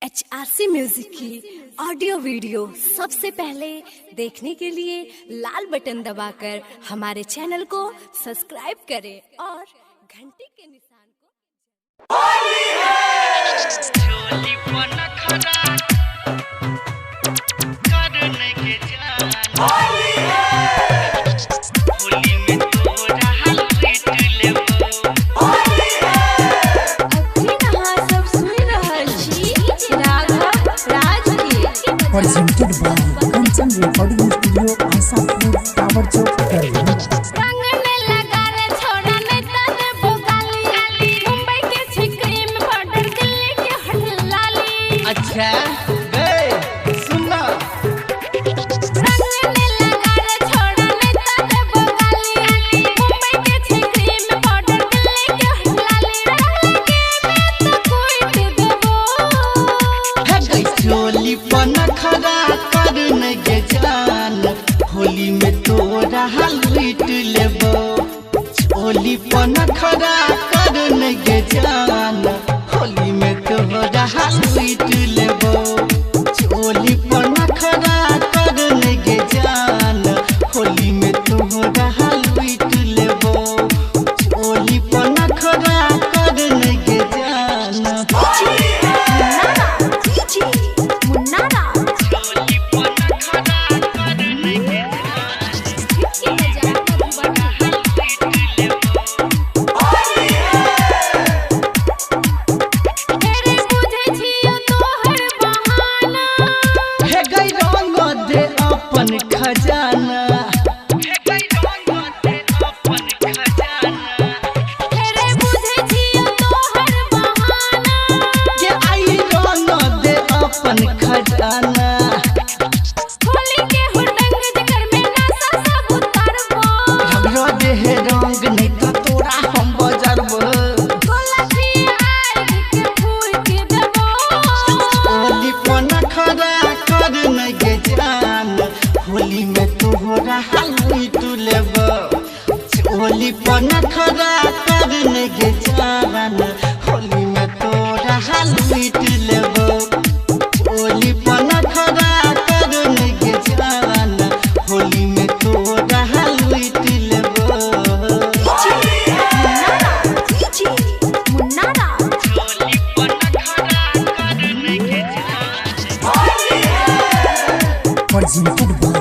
HRC music की audio video सबसे पहले देखने के लिए लाल बटन दबाकर हमारे चैनल को सब्सक्राइब करें और घंटी के निशान को presented by Kanchan Recording Studio, Asapur, Tower Chowk, Karnataka. अच्छा गए सुनना चोली पन खड़ा करने के जान होली में तोरा हलवीट लेबो चोली पन खड़ा करने के जान होली में तोरा हलवीट लेबो चोली पन खड़ा करने के जान होली में तोरा हलवीट लेबो चोली पन खड़ा करने के जान खजाना तेरे बुझे जियो तोहर बहाना के आई रंग दे अपन खजाना होली के हुरदंग जिगर में नशा सब उतारबो हमरो देह रंग नहीं तो तोरा हम बजरबो गोला पिए आग के फूल के देबो होली पन खड़ा करने के जान होली में तोहरा हलवी तू लेबो होली पन खड़ा करने के जान होली में तोरा हलवी तू लेबो होली पन खड़ा करने के जान होली में तोरा हलवी तू लेबो मुन्नारा होली पन खड़ा करने के जान Presented by